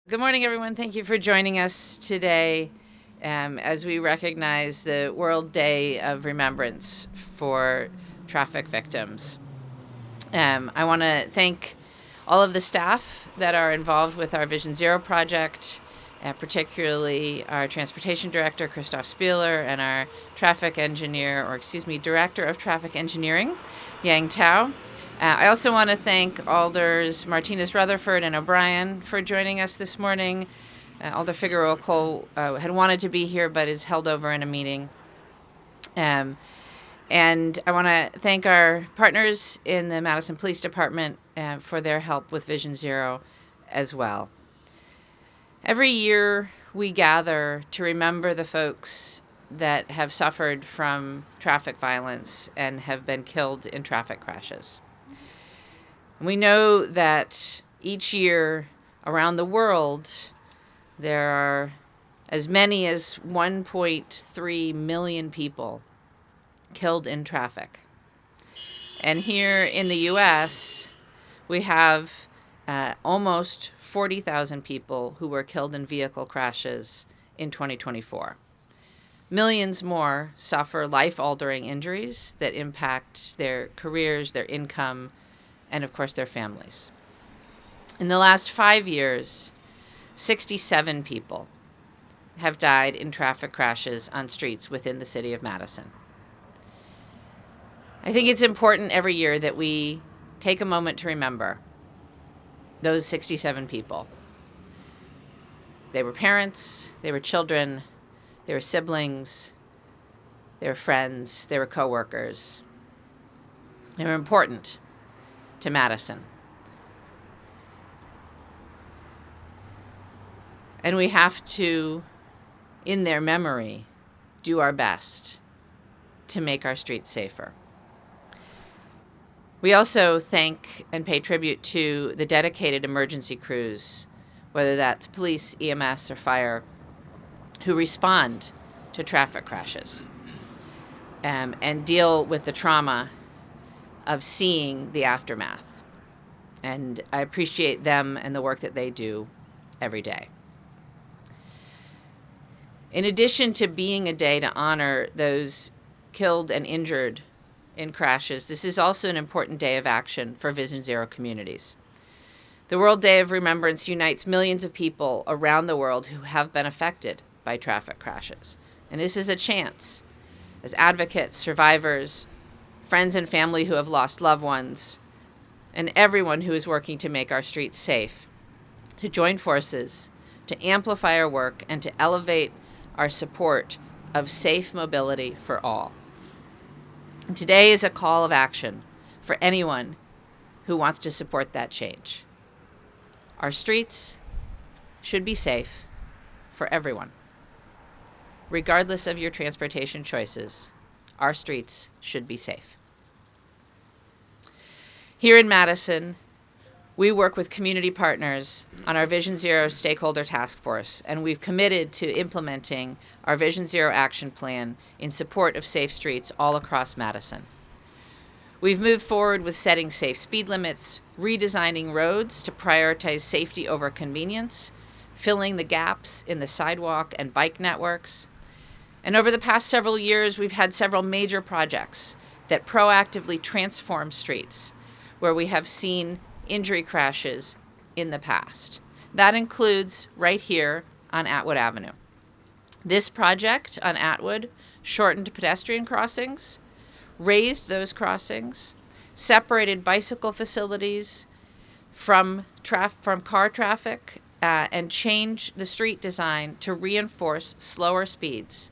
Good morning, everyone. Thank you for joining us today as we recognize the World Day of Remembrance for traffic victims. I want to thank all of the staff that are involved with our Vision Zero project, particularly our transportation director, Christoph Spieler, and our director of traffic engineering, Yang Tao. I also want to thank Alders Martinez-Rutherford and O'Brien for joining us this morning. Alder Figueroa Cole had wanted to be here but is held over in a meeting. And I want to thank our partners in the Madison Police Department for their help with Vision Zero as well. Every year we gather to remember the folks that have suffered from traffic violence and have been killed in traffic crashes. We know that each year around the world, there are as many as 1.3 million people killed in traffic. And here in the U.S., we have almost 40,000 people who were killed in vehicle crashes in 2024. Millions more suffer life-altering injuries that impact their careers, their income, and of course their families. In the last 5 years, 67 people have died in traffic crashes on streets within the city of Madison. I think it's important every year that we take a moment to remember those 67 people. They were parents, they were children, they were siblings, they were friends, they were coworkers. They were important to Madison. And we have to, in their memory, do our best to make our streets safer. We also thank and pay tribute to the dedicated emergency crews, whether that's police, EMS, or fire, who respond to traffic crashes and deal with the trauma of seeing the aftermath. And I appreciate them and the work that they do every day. In addition to being a day to honor those killed and injured in crashes, this is also an important day of action for Vision Zero communities. The World Day of Remembrance unites millions of people around the world who have been affected by traffic crashes. And this is a chance, as advocates, survivors, friends and family who have lost loved ones, and everyone who is working to make our streets safe, to join forces, to amplify our work, and to elevate our support of safe mobility for all. And today is a call of action for anyone who wants to support that change. Our streets should be safe for everyone. Regardless of your transportation choices, our streets should be safe. Here in Madison, we work with community partners on our Vision Zero Stakeholder Task Force, and we've committed to implementing our Vision Zero Action Plan in support of safe streets all across Madison. We've moved forward with setting safe speed limits, redesigning roads to prioritize safety over convenience, filling the gaps in the sidewalk and bike networks. And over the past several years, we've had several major projects that proactively transform streets where we have seen injury crashes in the past. That includes right here on Atwood Avenue. This project on Atwood shortened pedestrian crossings, raised those crossings, separated bicycle facilities from car traffic, and changed the street design to reinforce slower speeds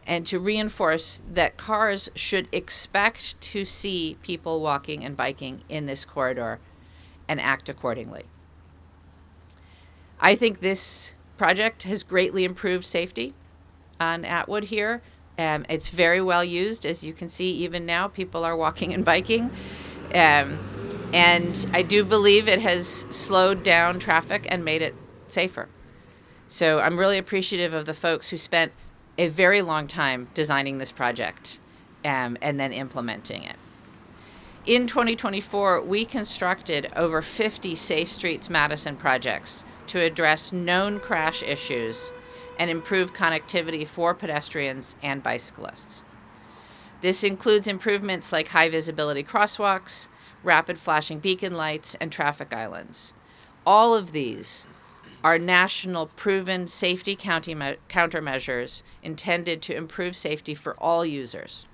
and to reinforce that cars should expect to see people walking and biking in this corridor and act accordingly. I think this project has greatly improved safety on Atwood here. It's very well used. As you can see, even now, people are walking and biking. And I do believe it has slowed down traffic and made it safer. So I'm really appreciative of the folks who spent a very long time designing this project and then implementing it. In 2024, we constructed over 50 Safe Streets Madison projects to address known crash issues and improve connectivity for pedestrians and bicyclists. This includes improvements like high visibility crosswalks, rapid flashing beacon lights, and traffic islands. All of these are national proven safety countermeasures intended to improve safety for all users.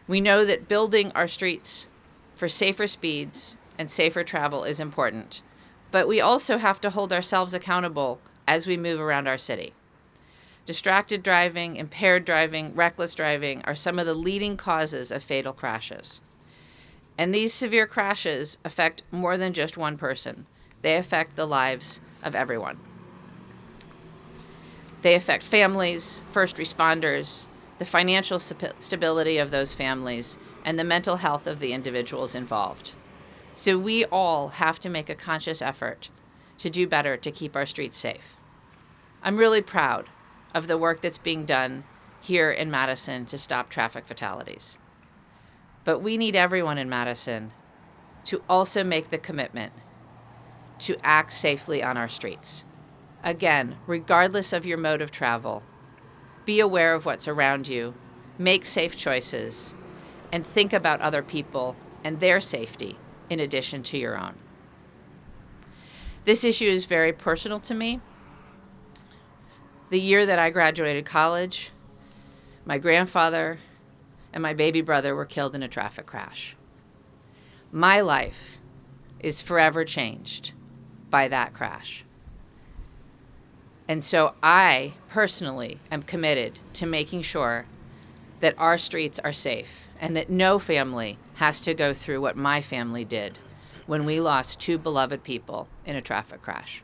We know that building our streets for safer speeds and safer travel is important, but we also have to hold ourselves accountable as we move around our city. Distracted driving, impaired driving, reckless driving are some of the leading causes of fatal crashes. And these severe crashes affect more than just one person. They affect the lives of everyone. They affect families, first responders, the financial stability of those families, and the mental health of the individuals involved. So we all have to make a conscious effort to do better to keep our streets safe. I'm really proud of the work that's being done here in Madison to stop traffic fatalities. But we need everyone in Madison to also make the commitment to act safely on our streets. Again, regardless of your mode of travel, be aware of what's around you, make safe choices, and think about other people and their safety in addition to your own. This issue is very personal to me. The year that I graduated college, my grandfather and my baby brother were killed in a traffic crash. My life is forever changed by that crash. And so I personally am committed to making sure that our streets are safe and that no family has to go through what my family did when we lost two beloved people in a traffic crash.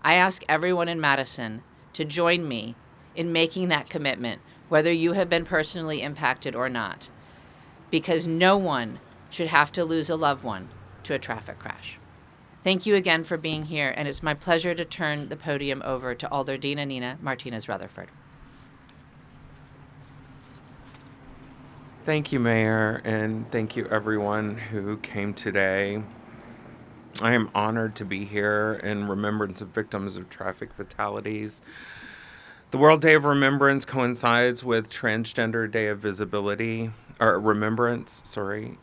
I ask everyone in Madison to join me in making that commitment, whether you have been personally impacted or not, because no one should have to lose a loved one to a traffic crash. Thank you again for being here, and it's my pleasure to turn the podium over to Alder Dina Martinez-Rutherford. Thank you, Mayor, and thank you everyone who came today. I am honored to be here in remembrance of victims of traffic fatalities. The World Day of Remembrance coincides with Transgender Day of Remembrance,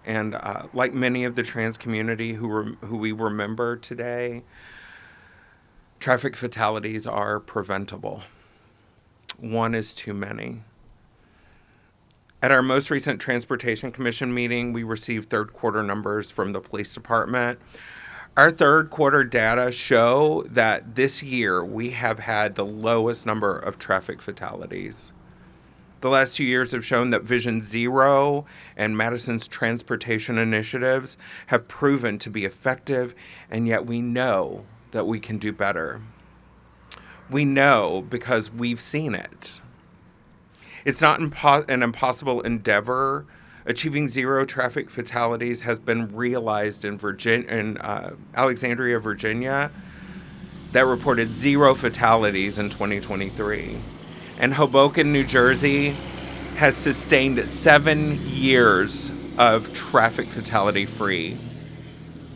and like many of the trans community who we remember today, traffic fatalities are preventable. One is too many. At our most recent Transportation Commission meeting, we received third quarter numbers from the police department. Our third quarter data show that this year we have had the lowest number of traffic fatalities. The last 2 years have shown that Vision Zero and Madison's transportation initiatives have proven to be effective, and yet we know that we can do better. We know because we've seen it. It's not an impossible endeavor. Achieving zero traffic fatalities has been realized in Alexandria, Virginia, that reported zero fatalities in 2023. And Hoboken, New Jersey, has sustained 7 years of traffic fatality free,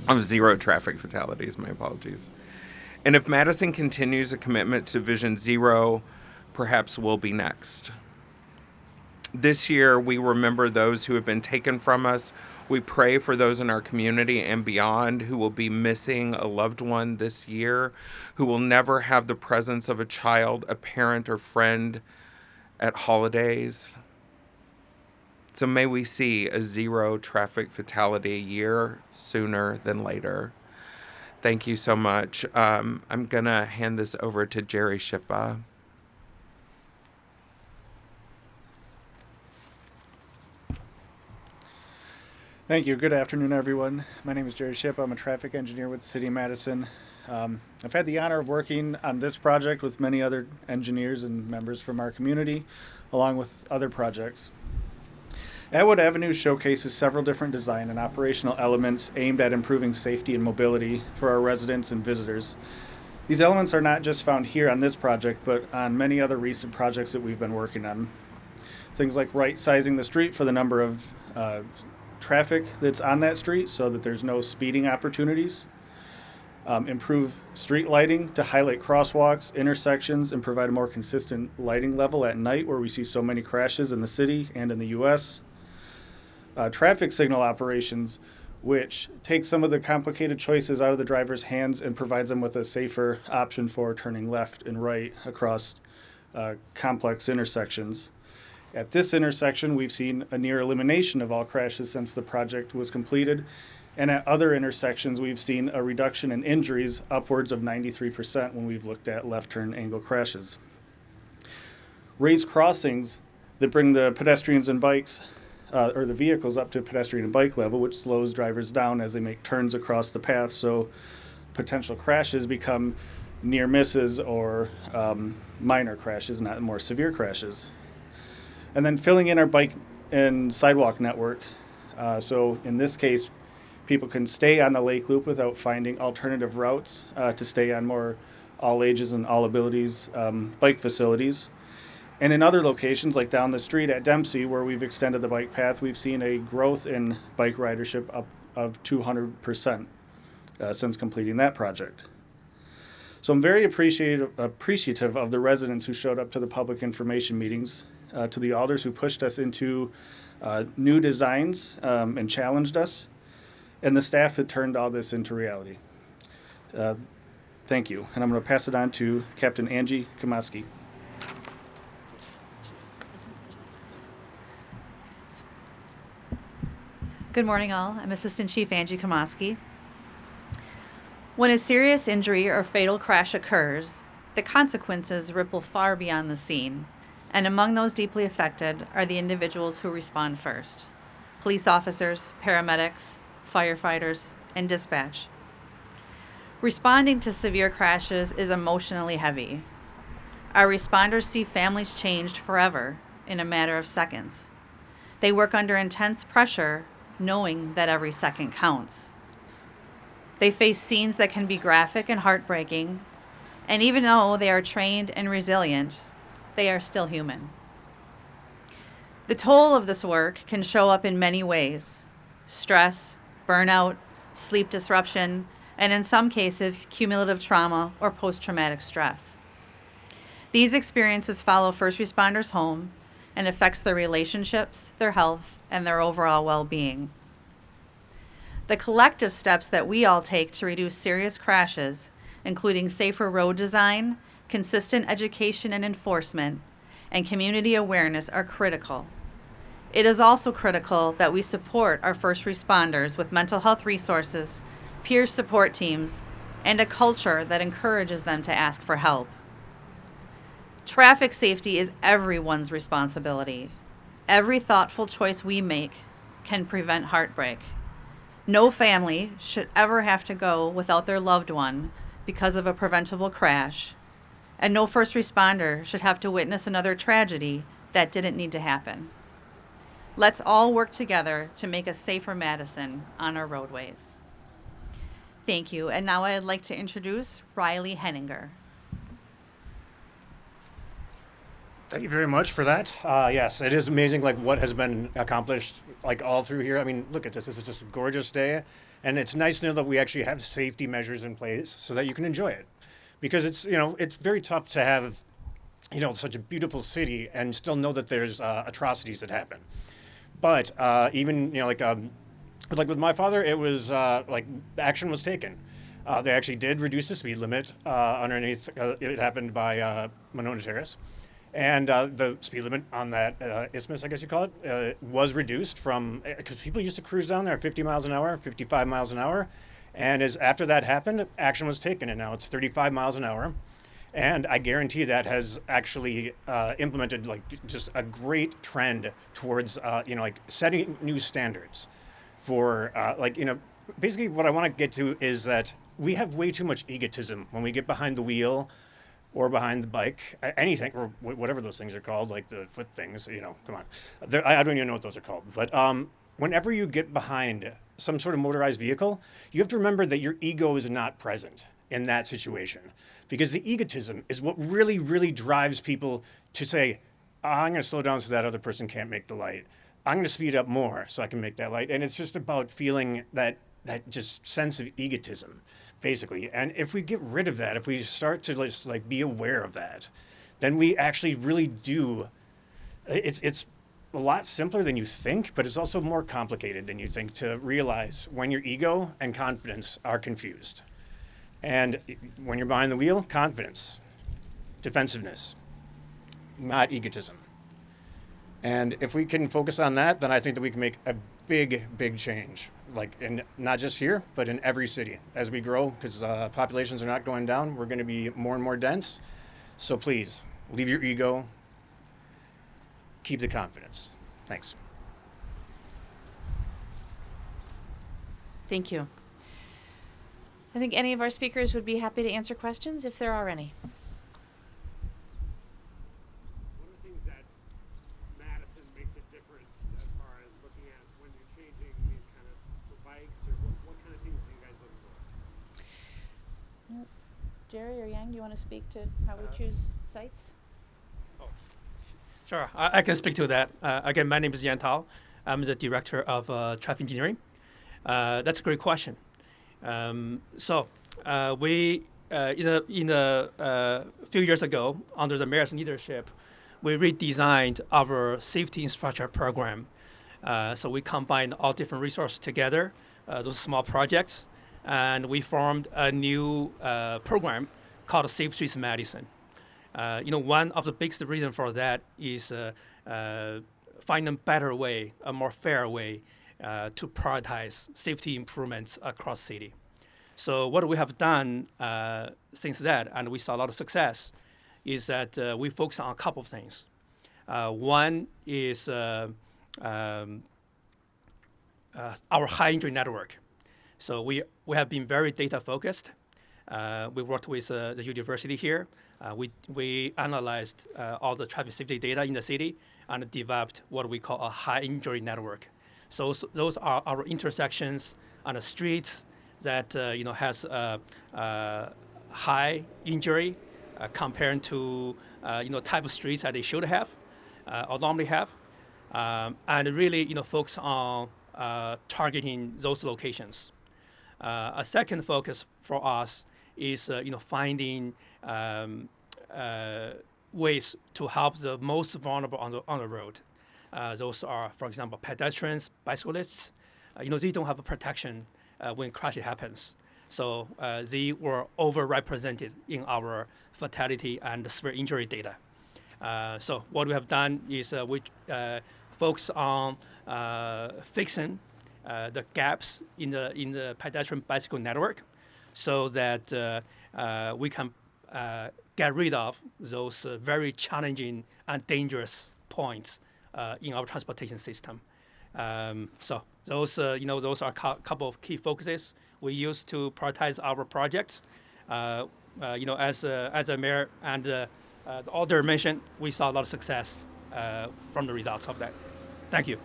of zero traffic fatalities, my apologies. And if Madison continues a commitment to Vision Zero, perhaps we'll be next. This year, we remember those who have been taken from us. We pray for those in our community and beyond who will be missing a loved one this year, who will never have the presence of a child, a parent, or friend at holidays. So may we see a zero traffic fatality year sooner than later. Thank you so much. I'm going to hand this over to Jerry Schippa. Thank you. Good afternoon, everyone. My name is Jerry Schippa. I'm a traffic engineer with the City of Madison. I've had the honor of working on this project with many other engineers and members from our community, along with other projects. Atwood Avenue showcases several different design and operational elements aimed at improving safety and mobility for our residents and visitors. These elements are not just found here on this project, but on many other recent projects that we've been working on. Things like right-sizing the street for the number of traffic that's on that street so that there's no speeding opportunities. Improve street lighting to highlight crosswalks, intersections, and provide a more consistent lighting level at night where we see so many crashes in the city and in the U.S. Traffic signal operations, which takes some of the complicated choices out of the driver's hands and provides them with a safer option for turning left and right across complex intersections. At this intersection, we've seen a near elimination of all crashes since the project was completed. And at other intersections, we've seen a reduction in injuries upwards of 93% when we've looked at left turn angle crashes. Raised crossings that bring the pedestrians and bikes or the vehicles up to pedestrian and bike level, which slows drivers down as they make turns across the path, so potential crashes become near misses or minor crashes, not more severe crashes. And then filling in our bike and sidewalk network. So in this case, people can stay on the Lake Loop without finding alternative routes to stay on more all ages and all abilities bike facilities. And in other locations, like down the street at Dempsey, where we've extended the bike path, we've seen a growth in bike ridership up of 200% since completing that project. So I'm very appreciative of the residents who showed up to the public information meetings, to the alders who pushed us into new designs and challenged us, and the staff that turned all this into reality. Thank you. And I'm going to pass it on to Captain Angie Kamoske. Good morning, all. I'm Assistant Chief Angie Kamoske. When a serious injury or fatal crash occurs, the consequences ripple far beyond the scene, and among those deeply affected are the individuals who respond first: police officers, paramedics, firefighters, and dispatch. Responding to severe crashes is emotionally heavy. Our responders see families changed forever in a matter of seconds. They work under intense pressure, knowing that every second counts. They face scenes that can be graphic and heartbreaking, and even though they are trained and resilient, they are still human. The toll of this work can show up in many ways: stress, burnout, sleep disruption, and in some cases, cumulative trauma or post-traumatic stress. These experiences follow first responders home and affects their relationships, their health, and their overall well-being. The collective steps that we all take to reduce serious crashes, including safer road design, consistent education and enforcement, and community awareness, are critical. It is also critical that we support our first responders with mental health resources, peer support teams, and a culture that encourages them to ask for help. Traffic safety is everyone's responsibility. Every thoughtful choice we make can prevent heartbreak. No family should ever have to go without their loved one because of a preventable crash, and no first responder should have to witness another tragedy that didn't need to happen. Let's all work together to make a safer Madison on our roadways. Thank you, and now I'd like to introduce Riley Heninger. Thank you very much for that. Yes, it is amazing, like what has been accomplished, like all through here. I mean, look at this. This is just a gorgeous day, and it's nice to know that we actually have safety measures in place so that you can enjoy it, because it's it's very tough to have such a beautiful city and still know that there's atrocities that happen. But even like with my father, it was like action was taken. They actually did reduce the speed limit underneath. It happened by Monona Terrace. And the speed limit on that isthmus, I guess you call it, was reduced from, because people used to cruise down there at 50 miles an hour, 55 miles an hour. And after that happened, action was taken, and now it's 35 miles an hour. And I guarantee that has actually implemented like just a great trend towards, like setting new standards for basically what I want to get to is that we have way too much egotism when we get behind the wheel or behind the bike, anything, or whatever those things are called, like the foot things, come on. I don't even know what those are called. But whenever you get behind some sort of motorized vehicle, you have to remember that your ego is not present in that situation. Because the egotism is what really, really drives people to say, I'm going to slow down so that other person can't make the light. I'm going to speed up more so I can make that light. And it's just about feeling that just sense of egotism, basically. And if we get rid of that, if we start to just like be aware of that, then we actually really do. It's a lot simpler than you think, but it's also more complicated than you think to realize when your ego and confidence are confused. And when you're behind the wheel, confidence, defensiveness, not egotism. And if we can focus on that, then I think that we can make a big, big change, like in not just here, but in every city as we grow, because populations are not going down. We're going to be more and more dense. So please, leave your ego, keep the confidence. Thanks. Thank you. I think any of our speakers would be happy to answer questions if there are any. One of the things that Madison makes it different as far as looking at when you're changing these kind of bikes, or what kind of things do you guys look for? Jerry or Yang, do you want to speak to how we choose sites? Sure, I can speak to that. Again, my name is Yan Tao. I'm the director of traffic engineering. That's a great question. We in a few years ago, under the mayor's leadership, we redesigned our safety infrastructure program. So we combined all different resources together, those small projects, and we formed a new program called Safe Streets Madison. One of the biggest reasons for that is find a better way, a more fair way to prioritize safety improvements across the city. So what we have done since that, and we saw a lot of success, is that we focus on a couple of things. One is our high injury network. So we have been very data focused. We worked with the university here. We analyzed all the traffic safety data in the city and developed what we call a high injury network. So those are our intersections on the streets that has high injury compared to type of streets that they should have or normally have, and really focus on targeting those locations. A second focus for us is finding ways to help the most vulnerable on the road. Those are, for example, pedestrians, bicyclists. They don't have a protection when crash happens. So they were overrepresented in our fatality and severe injury data. So what we have done is we focus on fixing the gaps in the pedestrian bicycle network, so that we can get rid of those very challenging and dangerous points in our transportation system. So those those are a couple of key focuses we use to prioritize our projects. As a mayor and the Alder mentioned, we saw a lot of success from the results of that. Thank you.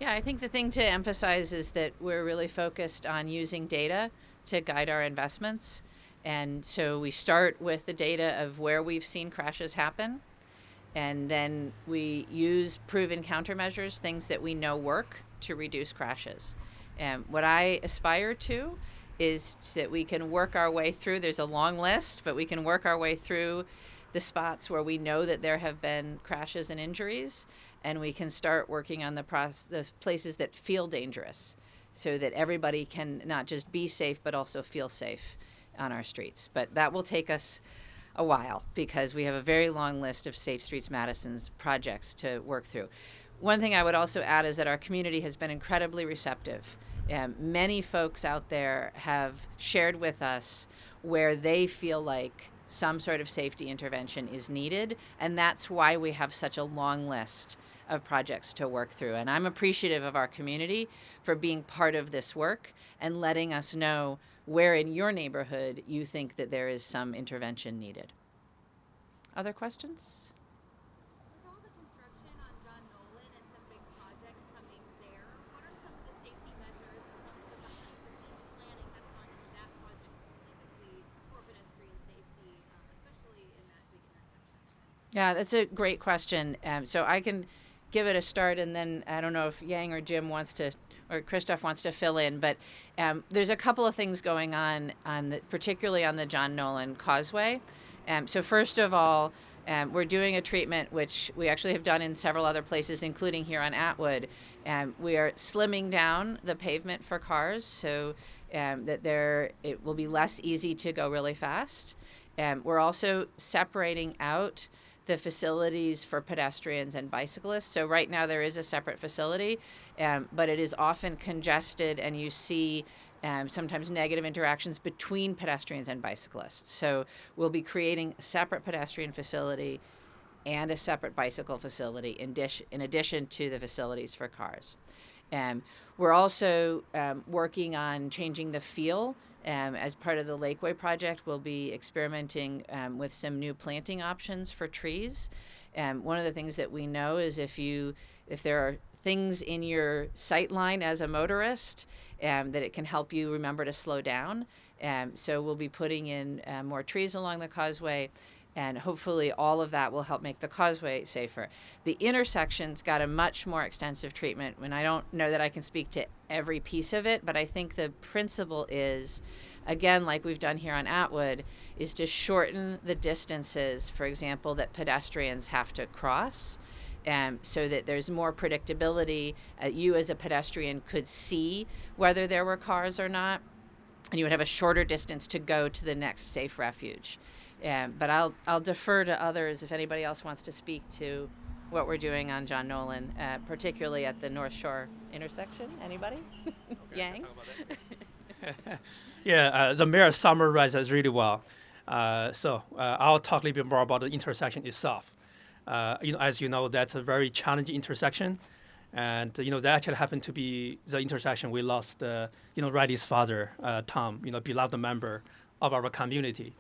Yeah, I think the thing to emphasize is that we're really focused on using data to guide our investments. And so we start with the data of where we've seen crashes happen. And then we use proven countermeasures, things that we know work, to reduce crashes. And what I aspire to is that we can work our way through, there's a long list, but we can work our way through the spots where we know that there have been crashes and injuries, and we can start working on the places that feel dangerous, so that everybody can not just be safe, but also feel safe on our streets. But that will take us a while, because we have a very long list of Safe Streets Madison's projects to work through. One thing I would also add is that our community has been incredibly receptive. Many folks out there have shared with us where they feel like some sort of safety intervention is needed, and that's why we have such a long list of projects to work through. And I'm appreciative of our community for being part of this work and letting us know where in your neighborhood you think that there is some intervention needed. Other questions? With all the construction on John Nolan and some big projects coming there, what are some of the safety measures and some of the behind-the-scenes planning that's gone into that project specifically for pedestrian safety, especially in that big intersection? Yeah, that's a great question. So I can give it a start, and then I don't know if Yang or Jim wants to, or Christoph wants to fill in, but there's a couple of things going on particularly on the John Nolan Causeway. So first of all, we're doing a treatment which we actually have done in several other places, including here on Atwood. We are slimming down the pavement for cars so that it will be less easy to go really fast. We're also separating out the facilities for pedestrians and bicyclists. So right now there is a separate facility, but it is often congested, and you see sometimes negative interactions between pedestrians and bicyclists. So we'll be creating a separate pedestrian facility and a separate bicycle facility in addition to the facilities for cars. We're also working on changing the feel. As part of the Lakeway project, we'll be experimenting with some new planting options for trees. One of the things that we know is if there are things in your sight line as a motorist, that it can help you remember to slow down. So we'll be putting in more trees along the causeway, and hopefully all of that will help make the causeway safer. The intersection's got a much more extensive treatment, and I don't know that I can speak to every piece of it, but I think the principle is, again, like we've done here on Atwood, is to shorten the distances, for example, that pedestrians have to cross, so that there's more predictability. You as a pedestrian could see whether there were cars or not, and you would have a shorter distance to go to the next safe refuge. But I'll defer to others if anybody else wants to speak to what we're doing on John Nolan, particularly at the North Shore intersection. Anybody? Yang? Yeah, the mayor summarized us really well. So I'll talk a little bit more about the intersection itself. As you know, that's a very challenging intersection. And, that actually happened to be the intersection we lost, Riley's father, Tom, beloved member of our community.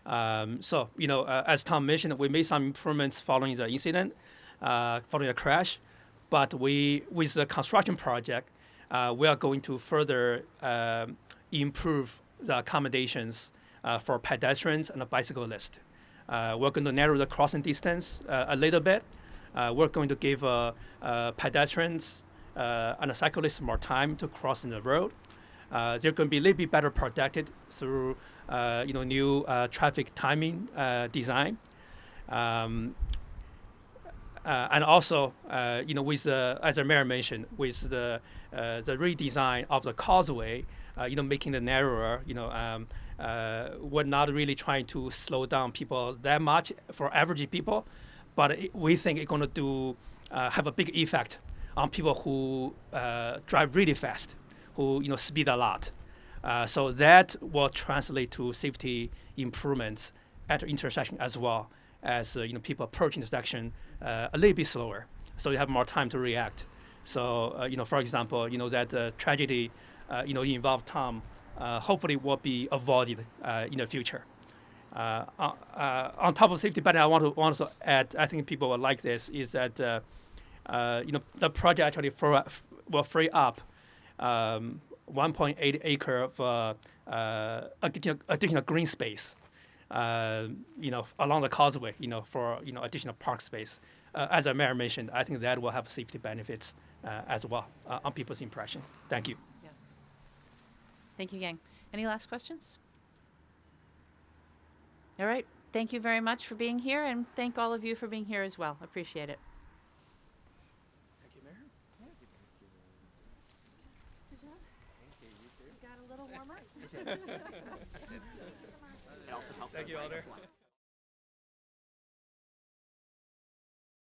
As Tom mentioned, we made some improvements following the incident, following the crash. But with the construction project, we are going to further improve the accommodations for pedestrians and bicyclists. We're going to narrow the crossing distance a little bit. We're going to give pedestrians and cyclists more time to cross in the road. They're going to be a little bit better protected through new traffic timing design. And also, with as the mayor mentioned, with the redesign of the causeway, making it narrower, we're not really trying to slow down people that much for average people, but we think it's going to have a big effect on people who drive really fast, who speed a lot. So that will translate to safety improvements at the intersection as well as people approach intersection a little bit slower, so you have more time to react. So for example, that tragedy involved Tom hopefully will be avoided in the future. On top of safety, but I want to also add, I think people will like this, is that the project actually will free up 1.8 acre of additional green space, along the causeway, for additional park space. As the mayor mentioned, I think that will have safety benefits as well on people's impression. Thank you. Yeah. Thank you, Yang. Any last questions? All right. Thank you very much for being here, and thank all of you for being here as well. Appreciate it. Thank you, Mayor. Good job. Got a little warmer. Thank you, Alder.